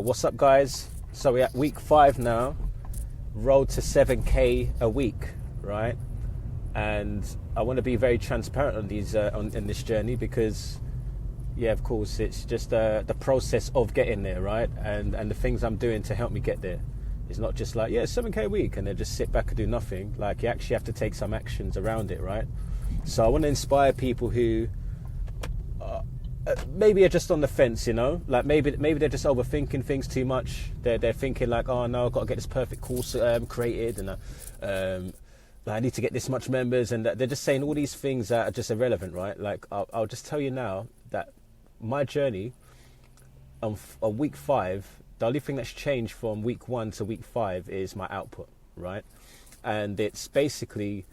What's up, guys? So we're at week 5 now, road to 7k a week, right? And I want to be very transparent on these in this journey, because yeah, of course, it's just the process of getting there, right? And the things I'm doing to help me get there. It's not just like, yeah, 7k a week and then just sit back and do nothing. Like, you actually have to take some actions around it, right? So I want to inspire people who maybe are just on the fence, you know, like maybe they're just overthinking things too much. They're thinking like, oh no, I've got to get this perfect course created, and I need to get this much members, and they're just saying all these things that are just irrelevant, right? Like, I'll just tell you now that my journey on week 5, the only thing that's changed from week 1 to week 5 is my output, right? And it's basically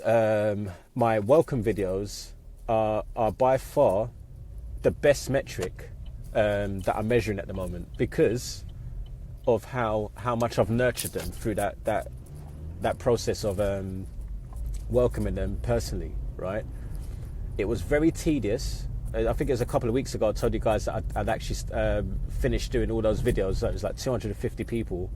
my welcome videos are by far the best metric that I'm measuring at the moment, because of how much I've nurtured them through that process of welcoming them personally, right? It was very tedious. I think it was a couple of weeks ago I told you guys that I'd actually finished doing all those videos. So it was like 250 people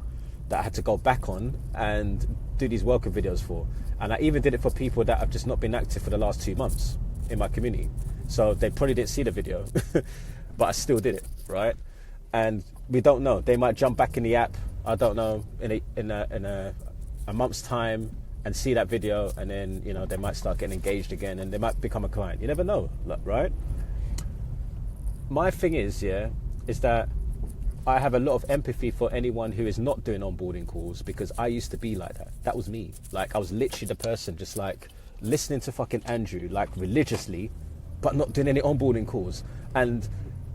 that I had to go back on and do these welcome videos for. And I even did it for people that have just not been active for the last 2 months in my community. So they probably didn't see the video, but I still did it, right? And we don't know. They might jump back in the app, I don't know, in a month's time and see that video, and then, you know, they might start getting engaged again and they might become a client. You never know, right? My thing is that I have a lot of empathy for anyone who is not doing onboarding calls, because I used to be like that. That was me. Like, I was literally the person just like listening to fucking Andrew like religiously, but not doing any onboarding calls. And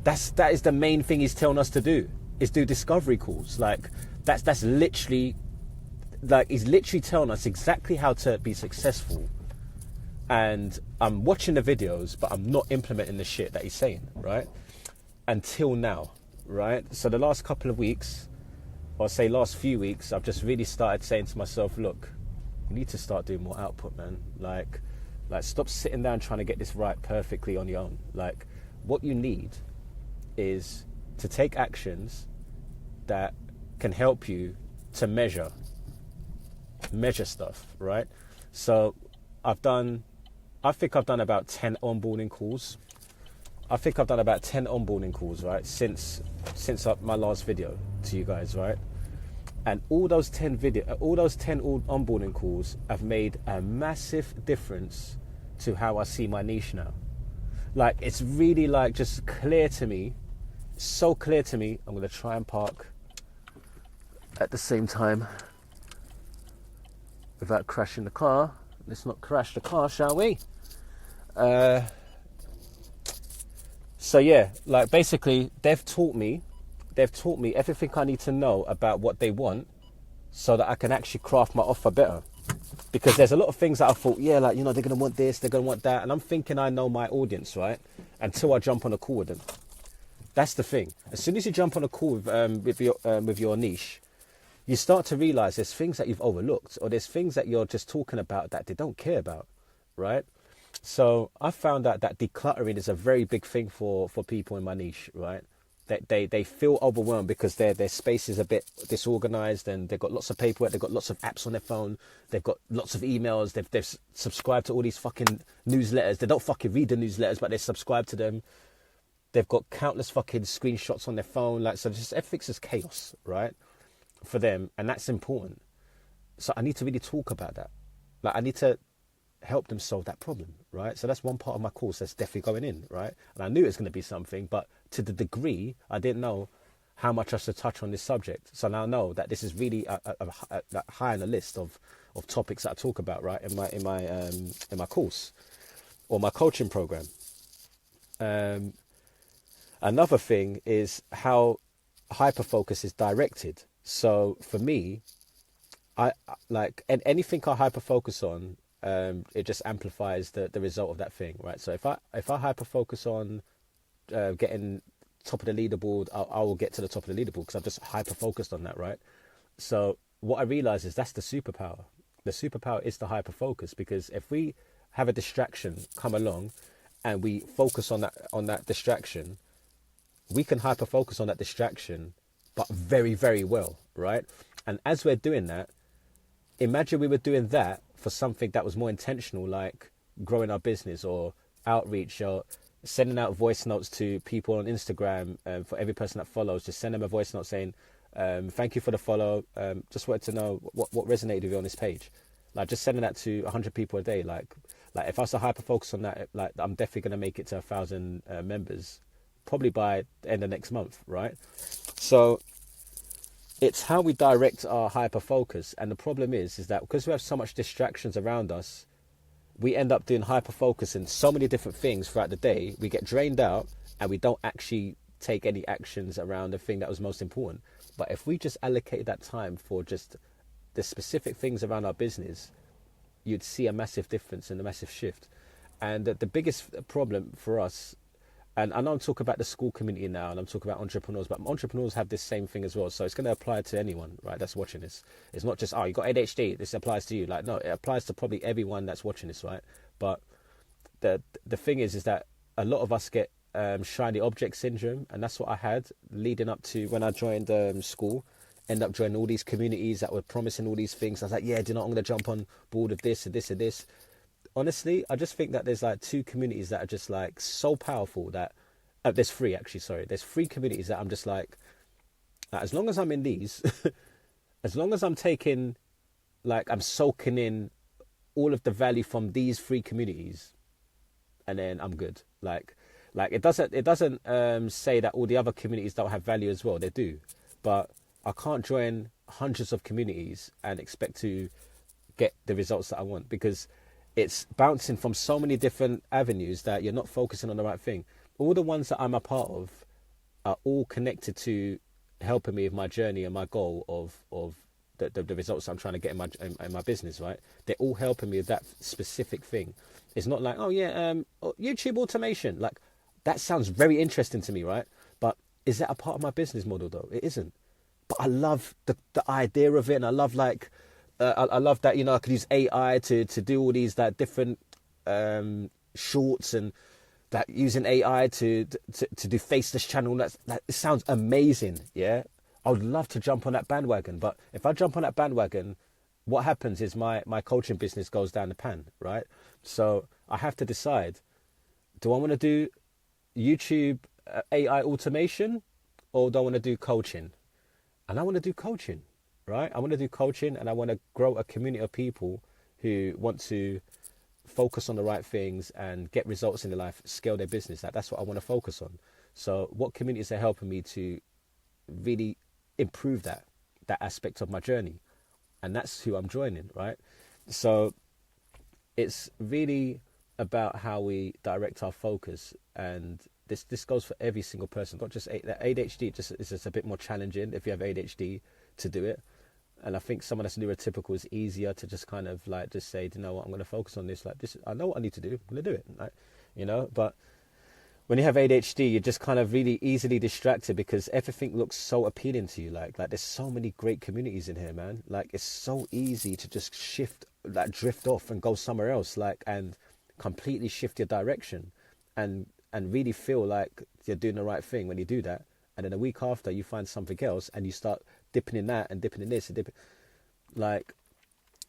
that is the main thing he's telling us to do, is do discovery calls. Like, that's literally, like, he's literally telling us exactly how to be successful. And I'm watching the videos, but I'm not implementing the shit that he's saying, right? Until now, right? So the last couple of weeks, or say last few weeks, I've just really started saying to myself, look, you need to start doing more output, man. Like stop sitting down trying to get this right perfectly on your own. Like, what you need is to take actions that can help you to measure stuff, right? So I think I've done about 10 onboarding calls. Right, since my last video to you guys, right? And all those 10 onboarding calls have made a massive difference to how I see my niche now. Like, it's really like just clear to me, so clear to me. I'm gonna try and park at the same time without crashing the car. Let's not crash the car, shall we? So yeah, like, basically they've taught me everything I need to know about what they want, so that I can actually craft my offer better. Because there's a lot of things that I thought, yeah, like, you know, they're going to want this, they're going to want that. And I'm thinking I know my audience, right? Until I jump on a call with them. That's the thing. As soon as you jump on a call with your niche, you start to realize there's things that you've overlooked, or there's things that you're just talking about that they don't care about, right? So I found out that decluttering is a very big thing for people in my niche, right? They feel overwhelmed because their space is a bit disorganized, and they've got lots of paperwork, they've got lots of apps on their phone, they've got lots of emails, they've subscribed to all these fucking newsletters. They don't fucking read the newsletters, but they subscribe to them. They've got countless fucking screenshots on their phone, like, so just everything's just chaos, right, for them, and that's important. So I need to really talk about that. Like, I need to help them solve that problem, right? So that's one part of my course that's definitely going in, right? And I knew it was going to be something, but to the degree I didn't know how much I should touch on this subject. So now I know that this is really high on the list of topics that I talk about, right, in my course or my coaching program. Another thing is how hyperfocus is directed. So for me, I like, and anything I hyperfocus on, it just amplifies the result of that thing, right? So if I hyperfocus on getting top of the leaderboard, I will get to the top of the leaderboard because I've just hyper-focused on that, right? So what I realize is that's the superpower. The superpower is the hyper-focus, because if we have a distraction come along and we focus on that distraction, we can hyper focus on that distraction, but very, very well, right? And as we're doing that, imagine we were doing that for something that was more intentional, like growing our business or outreach or sending out voice notes to people on Instagram. For every person that follows, just send them a voice note saying, thank you for the follow. Just wanted to know what resonated with you on this page. Like just sending that to 100 people a day. Like if I was to hyper focus on that, like I'm definitely going to make it to 1,000 members, probably by the end of next month, right? So it's how we direct our hyper focus. And the problem is that because we have so much distractions around us, we end up doing hyper focus in so many different things throughout the day. We get drained out and we don't actually take any actions around the thing that was most important. But if we just allocated that time for just the specific things around our business, you'd see a massive difference and a massive shift. And the biggest problem for us, and I know I'm talking about the Skool community now, and I'm talking about entrepreneurs, but entrepreneurs have this same thing as well. So it's going to apply to anyone, right, that's watching this. It's not just, oh, you got ADHD, this applies to you. Like, no, it applies to probably everyone that's watching this, right? But the thing is that a lot of us get shiny object syndrome, and that's what I had leading up to when I joined Skool. End up joining all these communities that were promising all these things. I was like, yeah, do you know, I'm going to jump on board with this and this and this. Honestly, I just think that there's like two communities that are just like so powerful that there's three actually. Sorry, there's three communities that I'm just like as long as I'm in these, as long as I'm taking, like I'm soaking in all of the value from these three communities, and then I'm good. Like it doesn't say that all the other communities don't have value as well. They do, but I can't join hundreds of communities and expect to get the results that I want, because it's bouncing from so many different avenues that you're not focusing on the right thing. All the ones that I'm a part of are all connected to helping me with my journey and my goal of the results I'm trying to get in my business, right? They're all helping me with that specific thing. It's not like, oh yeah, YouTube automation. Like that sounds very interesting to me, right? But is that a part of my business model though? It isn't. But I love the idea of it, and I love I love that, you know, I could use AI to do all these like different shorts, and that using AI to do faceless channel. That it sounds amazing, yeah. I would love to jump on that bandwagon, but if I jump on that bandwagon, what happens is my coaching business goes down the pan, right? So I have to decide: do I want to do YouTube AI automation, or do I want to do coaching? And I want to do coaching, right? I want to do coaching, and I want to grow a community of people who want to focus on the right things and get results in their life, scale their business. That's what I want to focus on. So what communities are helping me to really improve that aspect of my journey? And that's who I'm joining, right? So it's really about how we direct our focus, and this goes for every single person, not just ADHD. It's just a bit more challenging if you have ADHD to do it. And I think someone that's neurotypical is easier to just kind of like just say, you know what, I'm going to focus on this. Like this, I know what I need to do. I'm going to do it. Like, you know, but when you have ADHD, you're just kind of really easily distracted because everything looks so appealing to you. Like there's so many great communities in here, man. Like it's so easy to just drift off and go somewhere else, like, and completely shift your direction and really feel like you're doing the right thing when you do that. And then a week after, you find something else and you start dipping in that and dipping in this and dipping. Like,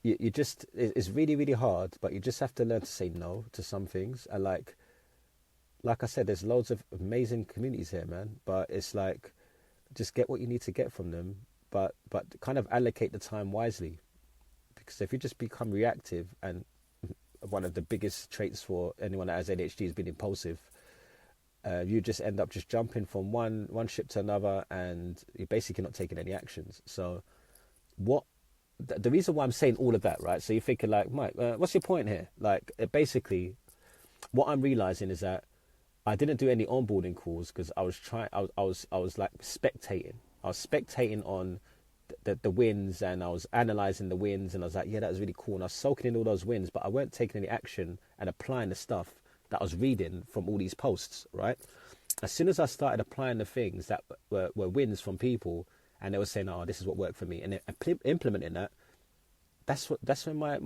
you just, it's really, really hard, but you just have to learn to say no to some things. And like I said, there's loads of amazing communities here, man. But it's like, just get what you need to get from them, but kind of allocate the time wisely. Because if you just become reactive, and one of the biggest traits for anyone that has ADHD is being impulsive, you just end up just jumping from one ship to another, and you're basically not taking any actions. So the reason why I'm saying all of that, right? So you're thinking like, Mike, what's your point here? Like, basically, what I'm realizing is that I didn't do any onboarding calls because I was like spectating. I was spectating on the wins, and I was analyzing the wins, and I was like, yeah, that was really cool. And I was soaking in all those wins, but I weren't taking any action and applying the stuff that I was reading from all these posts, right? As soon as I started applying the things that were wins from people, and they were saying, oh, this is what worked for me, and implementing that, that's when my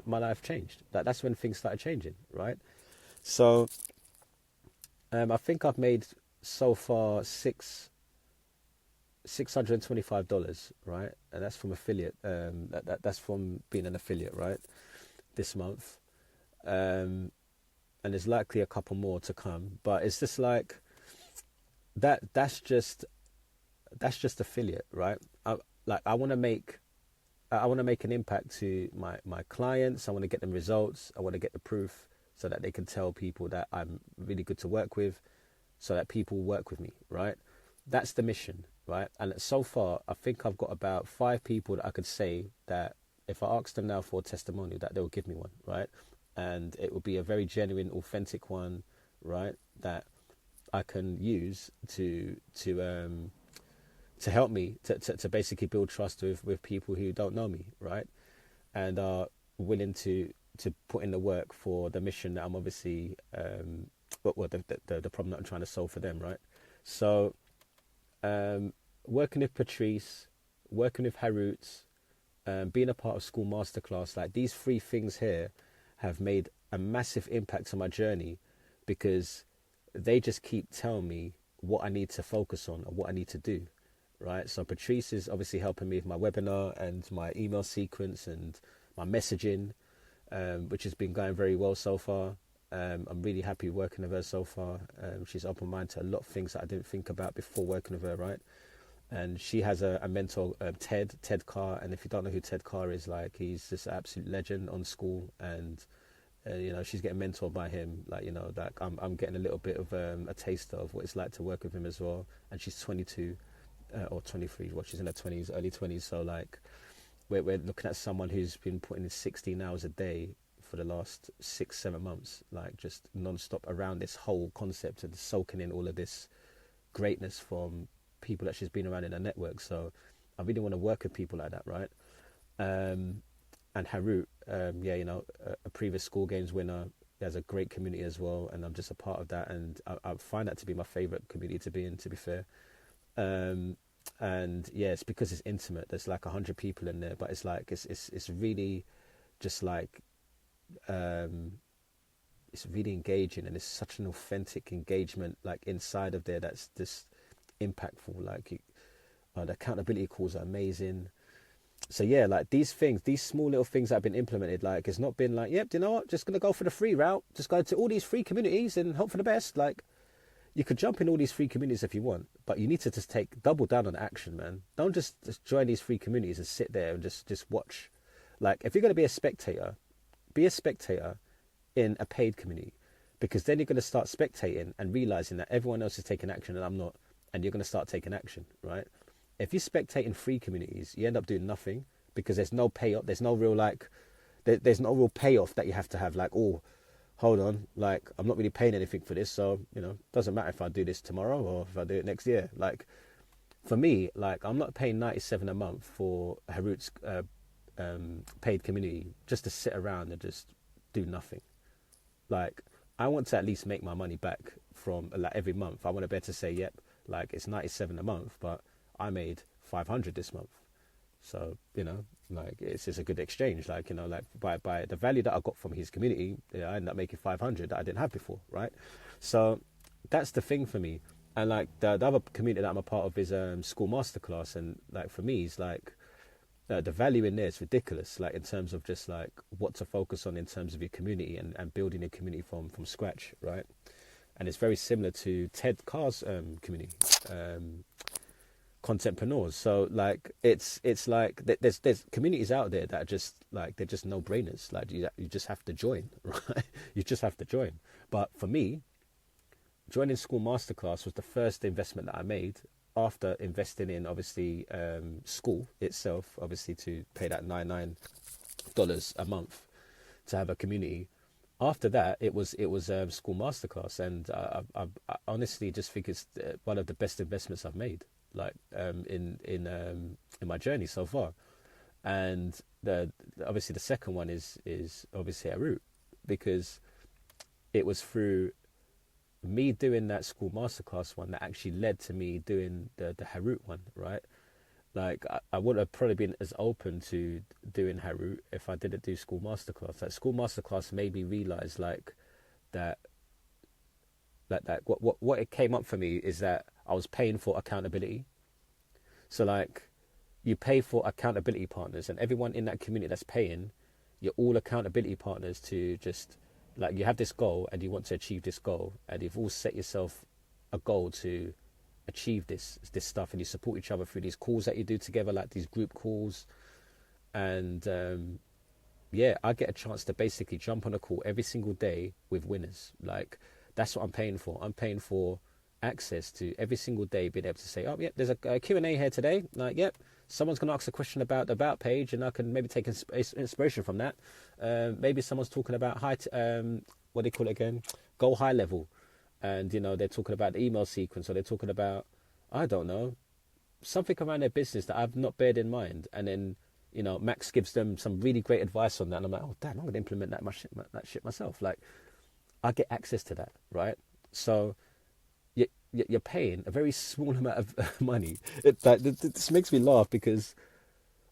life changed. That's when things started changing, right? So I think I've made so far $625, right? And that's from affiliate. That's from being an affiliate, right? This month, and there's likely a couple more to come. But it's just like that. That's just affiliate, right? I want to make. I want to make an impact to my clients. I want to get them results. I want to get the proof so that they can tell people that I'm really good to work with, so that people work with me, right? That's the mission, right? And so far, I think I've got about 5 people that I could say that if I ask them now for a testimonial, that they'll give me one, right? And it will be a very genuine, authentic one, right? That I can use to help me to basically build trust with people who don't know me, right? And are willing to put in the work for the mission that I'm obviously, the problem that I'm trying to solve for them, right? So, working with Patrice, working with Harut, being a part of Skool Masterclass, like these 3 things here have made a massive impact on my journey, because they just keep telling me what I need to focus on and what I need to do, right? So Patrice is obviously helping me with my webinar and my email sequence and my messaging, which has been going very well so far. I'm really happy working with her so far. She's opened mind to a lot of things that I didn't think about before working with her, right? And she has a mentor, Ted Carr. And if you don't know who Ted Carr is, like, he's this absolute legend on Skool. And she's getting mentored by him. Like, like I'm getting a little bit of a taste of what it's like to work with him as well. And she's 22 or 23. Well, she's in her 20s, early 20s. So like, we're looking at someone who's been putting in 16 hours a day for the last 6-7 months, like just non-stop around this whole concept and soaking in all of this greatness from people that she's been around in her network. So I really want to work with people like that, right? And Harut, a previous Skool Games winner, there's a great community as well, and I'm just a part of that, and I find that to be my favorite community to be in, to be fair. And yeah, it's because it's intimate. There's like 100 people in there, but it's like it's really just like it's really engaging, and it's such an authentic engagement like inside of there that's just impactful. Like the accountability calls are amazing. So yeah, like these things, these small little things that have been implemented, like it's not been like, yep, do you know what, just gonna go for the free route, just go to all these free communities and hope for the best. Like, you could jump in all these free communities if you want, but you need to just double down on action, man. Don't just join these free communities and sit there and just watch. Like, if you're going to be a spectator in a paid community, because then you're going to start spectating and realizing that everyone else is taking action and I'm not, and you're going to start taking action, right? If you spectate in free communities, you end up doing nothing, because there's no payoff. There's no real there's no real payoff that you have to have. Like, oh, hold on, like, I'm not really paying anything for this, so, doesn't matter if I do this tomorrow or if I do it next year. Like, for me, like, I'm not paying $97 a month for Harut's paid community just to sit around and just do nothing. Like, I want to at least make my money back from, like, every month. I want to be able to say, yep, like, it's $97 a month, but I made $500 this month. So, like, it's just a good exchange. Like, like by the value that I got from his community, I ended up making 500 that I didn't have before, right? So that's the thing for me. And like the other community that I'm a part of is Skool Masterclass, and like for me, it's like the value in there is ridiculous. Like, in terms of just like what to focus on in terms of your community and building a community from scratch, right? And it's very similar to Ted Carr's community. Contentpreneurs. So like it's like there's communities out there that are just like, they're just no brainers. Like you just have to join, right? You just have to join. But for me, joining Skool Masterclass was the first investment that I made after investing in obviously Skool itself, obviously to pay that $99 a month to have a community. After that, it was Skool Masterclass, and I honestly just think it's one of the best investments I've made, like in my journey so far. And obviously the second one is obviously Harut, because it was through me doing that Skool Masterclass one that actually led to me doing the Harut one, right? Like, I would have probably been as open to doing Harut if I didn't do Skool Masterclass. Like, Skool Masterclass made me realize like that Like what it came up for me is that I was paying for accountability. So like, you pay for accountability partners, and everyone in that community that's paying, you're all accountability partners to just, like, you have this goal and you want to achieve this goal, and you've all set yourself a goal to achieve this stuff, and you support each other through these calls that you do together, like these group calls. And yeah, I get a chance to basically jump on a call every single day with winners. Like, that's what I'm paying for. I'm paying for access to every single day being able to say, oh yeah, there's a Q&A here today, like, yep, someone's going to ask a question about the about page, and I can maybe take inspiration from that. Maybe someone's talking about what do you call it again, go high level, and you know, they're talking about the email sequence, or they're talking about, I don't know, something around their business that I've not bared in mind. And then, you know, Max gives them some really great advice on that, and I'm like, oh damn, I'm going to implement that shit myself. Like, I get access to that, right? So you're paying a very small amount of money. This makes me laugh because,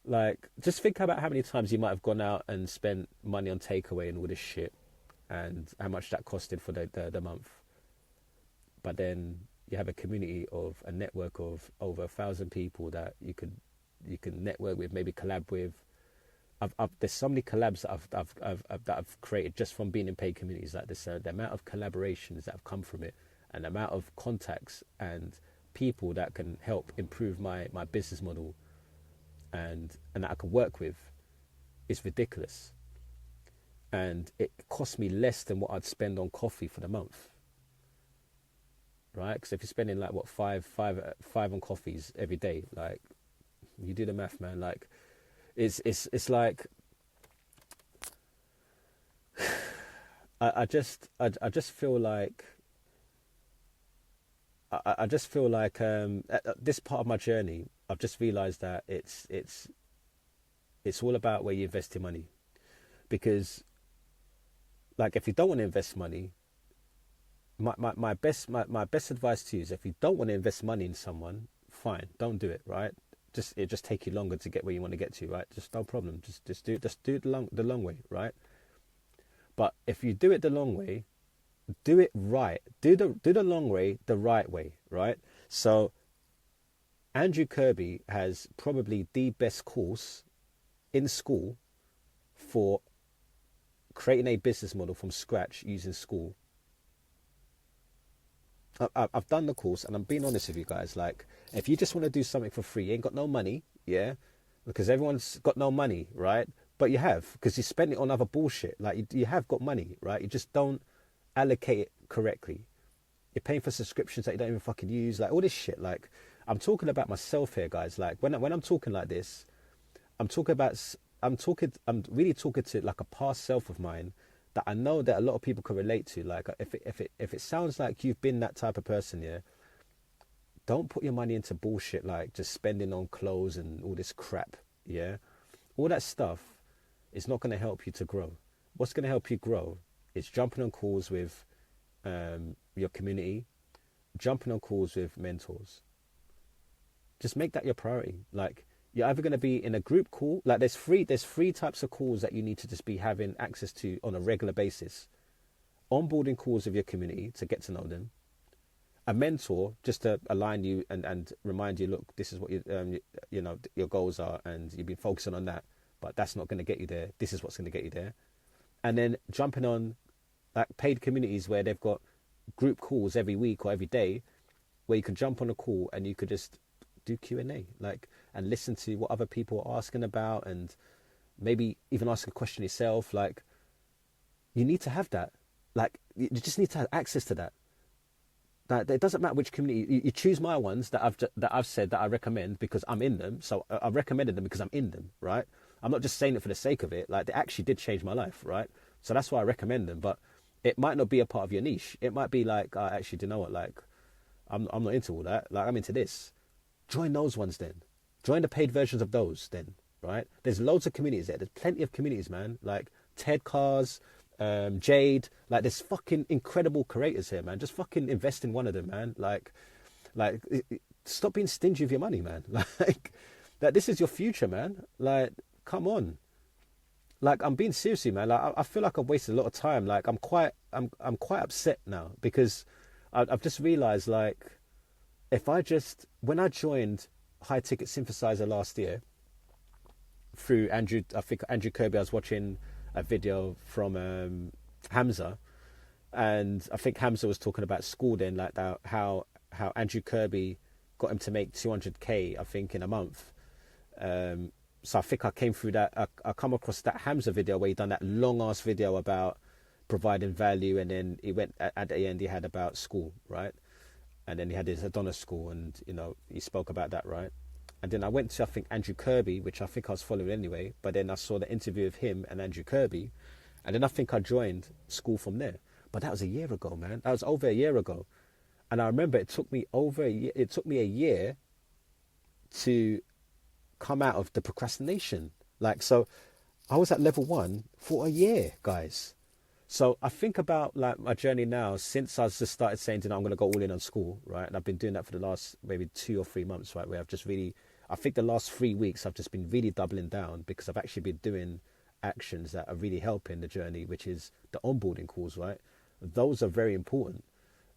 like, just think about how many times you might have gone out and spent money on takeaway and all this shit, and how much that costed for the month. But then you have a community of a network of over 1,000 people that you can network with, maybe collab with. There's so many collabs that I've created just from being in paid communities like this. The amount of collaborations that have come from it, and the amount of contacts and people that can help improve my business model and that I can work with, is ridiculous. And it costs me less than what I'd spend on coffee for the month, right? Because if you're spending like what five on coffees every day, like, you do the math, man. Like, it's like, I just feel like at this part of my journey, I've just realised that it's all about where you invest your money. Because, like, if you don't want to invest money, my best advice to you is, if you don't want to invest money in someone, fine, don't do it, right? It just take you longer to get where you want to get to, right? Just no problem. Just do it the long way, right? But if you do it the long way, do it right. Do the long way the right way, right? So Andrew Kirby has probably the best course in Skool for creating a business model from scratch using Skool. I've done the course, and I'm being honest with you guys. Like, if you just want to do something for free, you ain't got no money, yeah? Because everyone's got no money, right? But you have, because you spend it on other bullshit. Like, you have got money, right? You just don't allocate it correctly. You're paying for subscriptions that you don't even fucking use, like all this shit. Like, I'm talking about myself here, guys. Like, when I'm talking like this, I'm really talking to like a past self of mine that I know that a lot of people can relate to. Like, if it sounds like you've been that type of person, yeah, don't put your money into bullshit like just spending on clothes and all this crap, yeah? All that stuff is not going to help you to grow. What's going to help you grow is jumping on calls with your community, jumping on calls with mentors. Just make that your priority. Like, you're either going to be in a group call. Like, there's three types of calls that you need to just be having access to on a regular basis. Onboarding calls with your community to get to know them. A mentor just to align you and remind you, look, this is what you know your goals are, and you've been focusing on that, but that's not going to get you there. This is what's going to get you there. And then jumping on like paid communities where they've got group calls every week or every day, where you can jump on a call and you could just do Q&A, like, and listen to what other people are asking about, and maybe even ask a question yourself. Like, you need to have that. Like, you just need to have access to that. That it doesn't matter which community you choose. My ones that I've said that I recommend because I'm in them. So I've recommended them because I'm in them, right? I'm not just saying it for the sake of it. Like, they actually did change my life, right? So that's why I recommend them. But it might not be a part of your niche. It might be like, actually, do you know what? Like, I'm not into all that. Like, I'm into this. Join those ones then. Join the paid versions of those then, right? There's loads of communities there. There's plenty of communities, man. Like Ted Cars, Jade. Like, there's fucking incredible creators here, man. Just fucking invest in one of them, man. Like, stop being stingy with your money, man. Like, that this is your future, man. Like, come on. Like, I'm being serious, man. Like, I feel like I've wasted a lot of time. Like, I'm quite upset now because I've just realised, like, when I joined High Ticket Synthesizer last year through Andrew, I think Andrew Kirby, I was watching a video from Hamza, and I think Hamza was talking about Skool then, like that, how Andrew Kirby got him to make 200k, I think, in a month. So I think I came through that. I come across that Hamza video where he done that long ass video about providing value, and then he went at the end he had about Skool, right? And then he had his Adonis Skool, and he spoke about that, right? And then I went to, I think, Andrew Kirby, which I think I was following anyway, but then I saw the interview of him and Andrew Kirby, and then I think I joined Skool from there. But that was a year ago, man. That was over a year ago. And I remember it took me a year to come out of the procrastination. Like, so I was at level 1 for a year, guys. So I think about, like, my journey now since I just started saying, I'm going to go all in on Skool, right? And I've been doing that for the last maybe 2 or 3 months, right? Where I've just really, I think the last 3 weeks I've just been really doubling down, because I've actually been doing actions that are really helping the journey, which is the onboarding calls, right? Those are very important.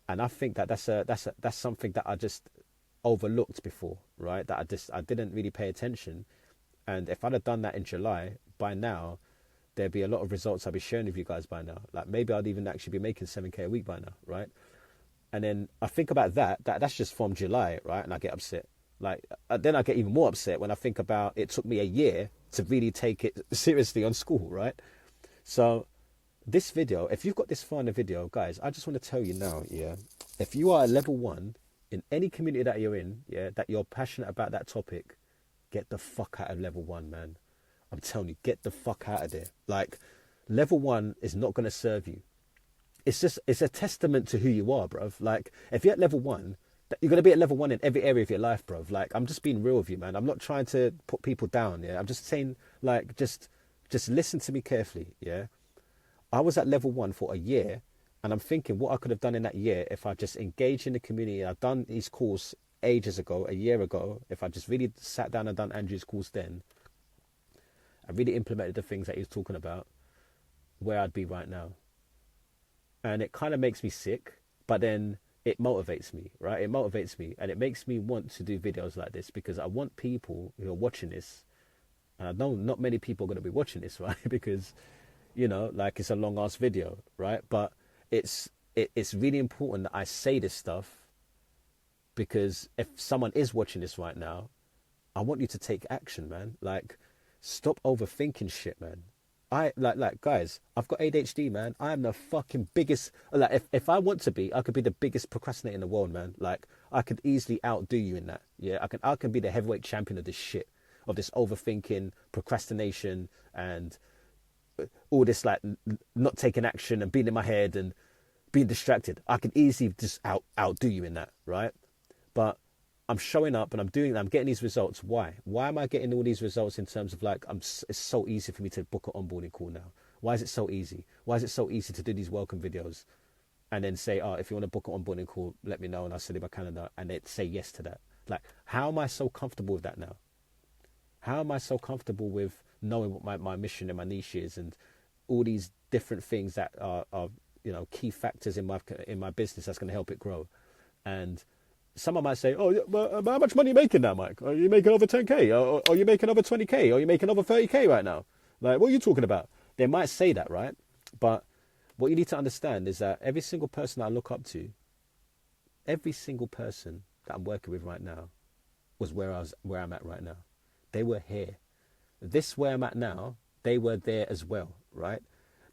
And I think that that's something that I just overlooked before, right? That I didn't really pay attention. And if I'd have done that in July, by now, there'd be a lot of results I'd be sharing with you guys by now. Like, maybe I'd even actually be making 7k a week by now, right? And then I think about that's just from July, right? And I get upset. Like, then I get even more upset when I think about it took me a year to really take it seriously on Skool, right? So this video, if you've got this far in the video, guys, I just want to tell you now, yeah, if you are a level 1 in any community that you're in, yeah, that you're passionate about that topic, get the fuck out of level 1, man. I'm telling you, get the fuck out of there. Like, level 1 is not going to serve you. It's a testament to who you are, bruv. Like, if you're at level 1, you're going to be at level 1 in every area of your life, bruv. Like, I'm just being real with you, man. I'm not trying to put people down, yeah. I'm just saying, like, just listen to me carefully, yeah. I was at level 1 for a year, and I'm thinking what I could have done in that year if I just engaged in the community. I've done these calls ages ago, a year ago. If I just really sat down and done Andrew's calls then, I really implemented the things that he was talking about, where I'd be right now. And it kind of makes me sick, but then it motivates me, right? It motivates me, and it makes me want to do videos like this, because I want people who are watching this, and I know not many people are going to be watching this, right? Because, like, it's a long ass video, right? But it's really important that I say this stuff, because if someone is watching this right now, I want you to take action, man. Like, stop overthinking shit, man. I like guys, I've got ADHD, man. I am the fucking biggest, like, if I want to be, I could be the biggest procrastinator in the world, man. Like, I could easily outdo you in that. Yeah, I can be the heavyweight champion of this shit, of this overthinking, procrastination, and all this, like, not taking action and being in my head and being distracted. I can easily just outdo you in that, right? But I'm showing up and I'm getting these results. Why? Why am I getting all these results in terms of, like, it's so easy for me to book an onboarding call now? Why is it so easy? Why is it so easy to do these welcome videos and then say, oh, if you want to book an onboarding call, let me know and I'll send you my calendar, and then say yes to that? Like, how am I so comfortable with that now? How am I so comfortable with knowing what my mission and my niche is, and all these different things that are key factors in my business that's going to help it grow? And someone might say, oh, but how much money are you making now, Mike? Are you making over 10k? Or are you making over 20k? Or are you making over 30k right now? Like, what are you talking about? They might say that, right? But what you need to understand is that every single person that I look up to, every single person that I'm working with right now was where I'm at right now. They were here. This where I'm at now, they were there as well, right?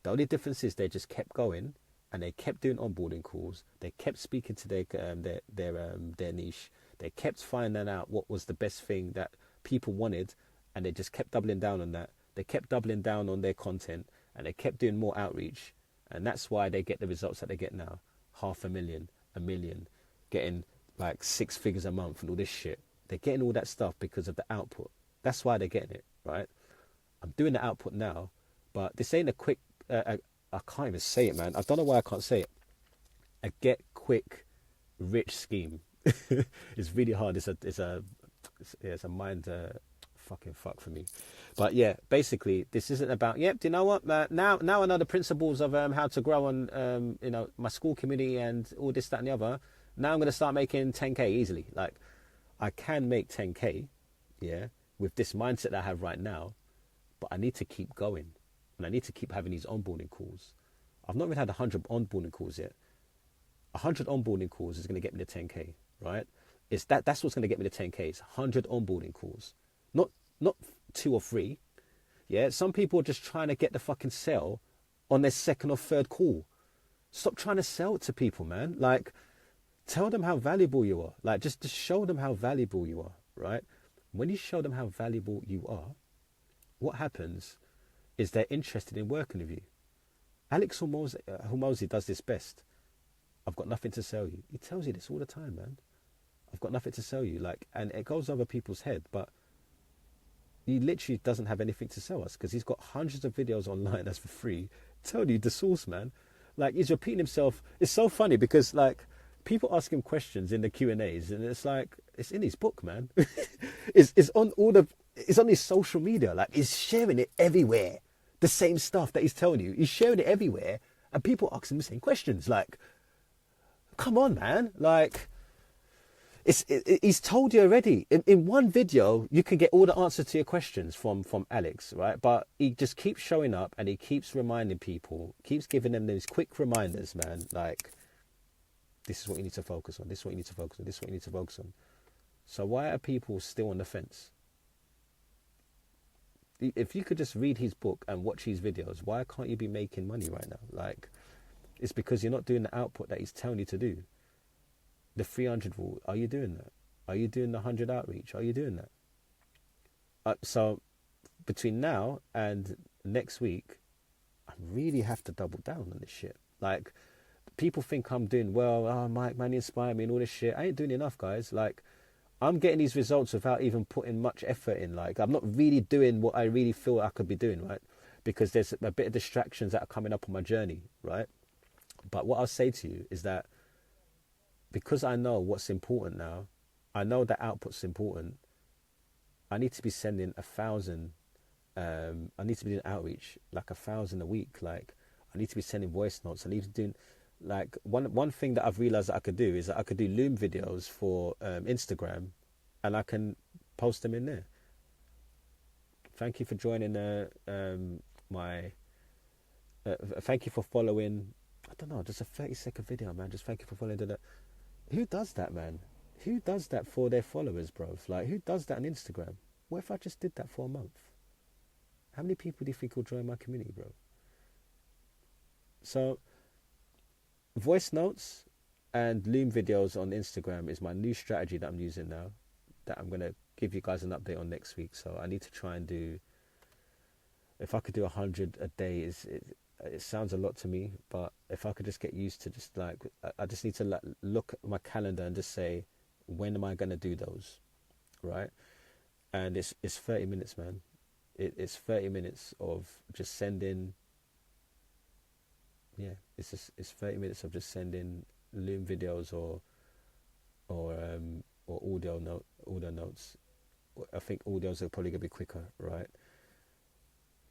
The only difference is they just kept going, and they kept doing onboarding calls. They kept speaking to their niche. They kept finding out what was the best thing that people wanted, and they just kept doubling down on that. They kept doubling down on their content, and they kept doing more outreach. And that's why they get the results that they get now. 500,000, 1 million, getting like 6 figures a month and all this shit. They're getting all that stuff because of the output. That's why they're getting it, right? I'm doing the output now, but this ain't a quick, I can't even say it, man. I don't know why I can't say it. A get quick rich scheme. It's really hard. It's a mind fucking fuck for me. But yeah, basically, this isn't about. Yep. Do you know what? Now I know the principles of how to grow on my Skool community and all this, that, and the other. Now I'm gonna start making 10k easily. Like, I can make 10k, yeah, with this mindset that I have right now. But I need to keep going, and I need to keep having these onboarding calls. I've not even had 100 onboarding calls yet. 100 onboarding calls is going to get me to 10k, right? That's what's going to get me to 10k. It's 100 onboarding calls, not 2 or 3. Yeah, some people are just trying to get the fucking sale on their second or third call. Stop trying to sell it to people, man. Like, tell them how valuable you are. Like, just show them how valuable you are, right? When you show them how valuable you are, what happens is they're interested in working with you. Alex Hormozi does this best. I've got nothing to sell you. He tells you this all the time, man. I've got nothing to sell you. Like, and it goes over people's head, but he literally doesn't have anything to sell us because he's got hundreds of videos online that's for free telling you the source, man. Like, he's repeating himself. It's so funny because, like, people ask him questions in the Q&As and it's like, it's in his book, man. it's on his social media. Like, he's sharing it everywhere. The same stuff that he's telling you. He's sharing it everywhere and people ask him the same questions. Like, come on, man. Like, he's told you already. In one video, you can get all the answers to your questions from Alex, right? But he just keeps showing up and he keeps reminding people, keeps giving them these quick reminders, man. Like, this is what you need to focus on. This is what you need to focus on. This is what you need to focus on. So why are people still on the fence? If you could just read his book and watch his videos, why can't you be making money right now? Like, it's because you're not doing the output that he's telling you to do. The 300 rule, are you doing that? Are you doing the 100 outreach? Are you doing that? So between now and next week, I really have to double down on this shit. Like, people think I'm doing well. Oh, Mike, man, you inspire me and all this shit. I ain't doing enough, guys. Like, I'm getting these results without even putting much effort in. Like, I'm not really doing what I really feel I could be doing, right? Because there's a bit of distractions that are coming up on my journey, right? But what I'll say to you is that because I know what's important now, I know that output's important, I need to be sending 1,000, I need to be doing outreach, like 1,000 a week. Like, I need to be sending voice notes. I need to do, like, one thing that I've realized that I could do is that I could do Loom videos for Instagram and I can post them in there. Thank you for joining thank you for following, I don't know, just a 30-second video, man. Just thank you for following that. Who does that, man? Who does that for their followers, bro? Like, who does that on Instagram? What if I just did that for a month? How many people do you think will join my community, bro? So, voice notes and Loom videos on Instagram is my new strategy that I'm using now, that I'm going to give you guys an update on next week. So I need to try and do, if I could do 100 a day, it sounds a lot to me, but if I could just get used to just like, I just need to look at my calendar and just say, when am I going to do those, right? And it's 30 minutes, man. It's 30 minutes of just sending, it's 30 minutes of just sending Loom videos or audio notes. I think audios are probably going to be quicker, right?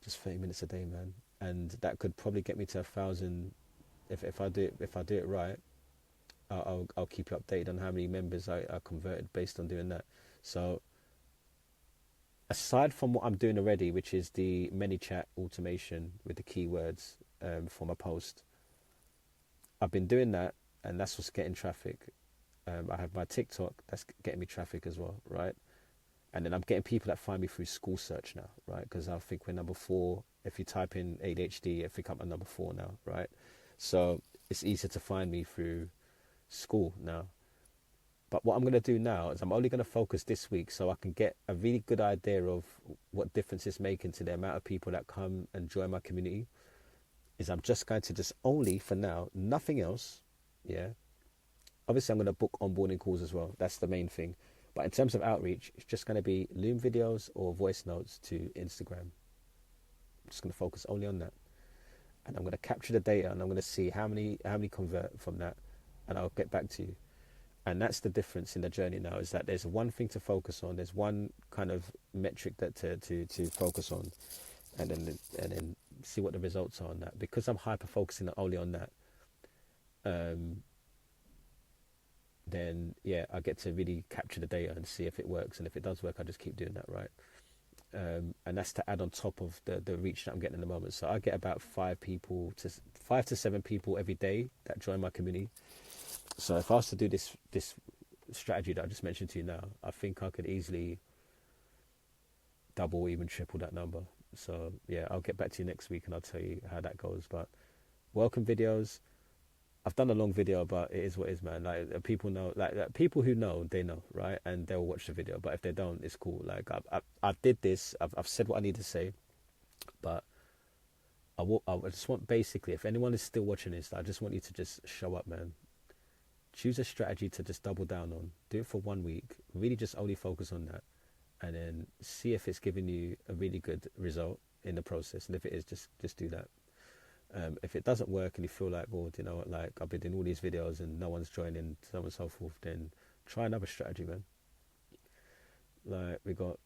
Just 30 minutes a day, man. And that could probably get me to 1,000 if I do it right. I'll keep you updated on how many members I converted based on doing that. So aside from what I'm doing already, which is the ManyChat automation with the keywords for my post, I've been doing that, and that's what's getting traffic. I have my TikTok, that's getting me traffic as well, right? And then I'm getting people that find me through Skool search now, right? Because I think we're number 4. If you type in ADHD, I think I'm at number 4 now, right? So it's easier to find me through Skool now. But what I'm going to do now is I'm only going to focus this week so I can get a really good idea of what difference it's making to the amount of people that come and join my community. Is I'm just going to just only, for now, nothing else, yeah? Obviously, I'm going to book onboarding calls as well. That's the main thing. But in terms of outreach, it's just going to be Loom videos or voice notes to Instagram. I'm just going to focus only on that. And I'm going to capture the data and I'm going to see how many convert from that. And I'll get back to you. And that's the difference in the journey now, is that there's one thing to focus on. There's one kind of metric that to focus on, and then see what the results are on that. Because I'm hyper focusing only on that, then yeah, I get to really capture the data and see if it works. And if it does work, I just keep doing that, right? And that's to add on top of the reach that I'm getting at the moment. So I get about 5 to 7 people every day that join my community. So if I was to do this strategy that I just mentioned to you now, I think I could easily double or even triple that number. So yeah, I'll get back to you next week and I'll tell you how that goes. But welcome videos. I've done a long video, but it is what it is, man. Like, people know, like people who know, they know, right? And they'll watch the video. But if they don't, it's cool. Like I did this. I've said what I need to say, but I just want, basically, if anyone is still watching this, I just want you to just show up, man. Choose a strategy to just double down on. Do it for 1 week. Really just only focus on that. And then see if it's giving you a really good result in the process. And if it is, just do that. If it doesn't work and you feel like, well, you know what, like I've been doing all these videos and no one's joining, so on and so forth, then try another strategy, man. Like, we got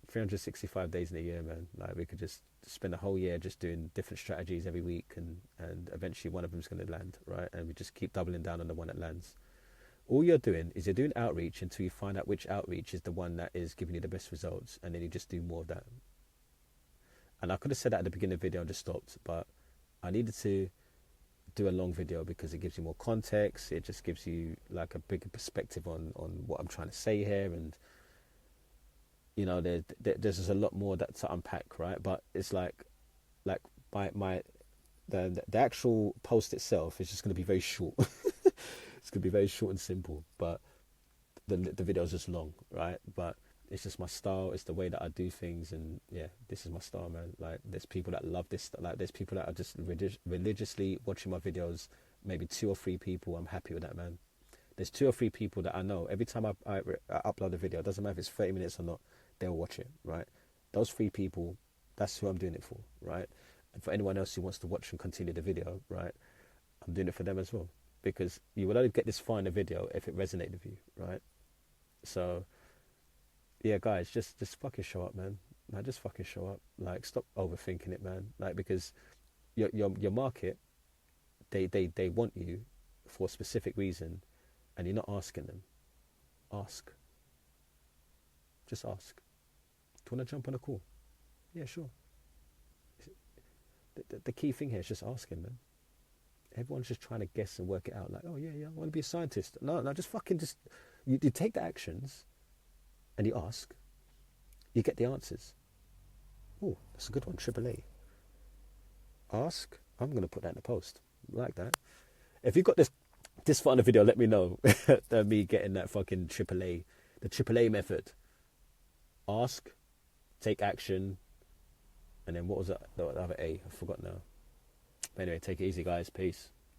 365 days in a year, man. Like, we could just spend a whole year just doing different strategies every week, and eventually one of them's going to land, right? And we just keep doubling down on the one that lands. All you're doing is you're doing outreach until you find out which outreach is the one that is giving you the best results, and then you just do more of that. And I could have said that at the beginning of the video and just stopped, but I needed to do a long video because it gives you more context. It just gives you like a bigger perspective on what I'm trying to say here. And, you know, there's just a lot more that to unpack, right? But it's like the actual post itself is just going to be very short. It's going to be very short and simple, but the video is just long, right? But it's just my style. It's the way that I do things, and yeah, this is my style, man. Like, there's people that love this. Like, there's people that are just religiously watching my videos. Maybe 2 or 3 people. I'm happy with that, man. There's 2 or 3 people that I know. Every time I upload a video, it doesn't matter if it's 30 minutes or not, they'll watch it, right? Those 3 people, that's who I'm doing it for, right? And for anyone else who wants to watch and continue the video, right, I'm doing it for them as well. Because you will only get this far in the video if it resonates with you, right? So yeah, guys, just fucking show up, man. Like, just fucking show up. Like, stop overthinking it, man. Like, because your market, they want you for a specific reason, and you're not asking them. Ask. Just ask. Do you want to jump on a call? Yeah, sure. The key thing here is just asking, man. Everyone's just trying to guess and work it out. Like, oh yeah, I want to be a scientist. No, just fucking you take the actions. And you ask, you get the answers. Oh, that's a good one, AAA. Ask, I'm going to put that in the post. Like that. If you got this far in the video, let me know. Me getting that fucking AAA, the AAA method. Ask, take action, and then what was that? The other A? I forgot now. But anyway, take it easy, guys. Peace.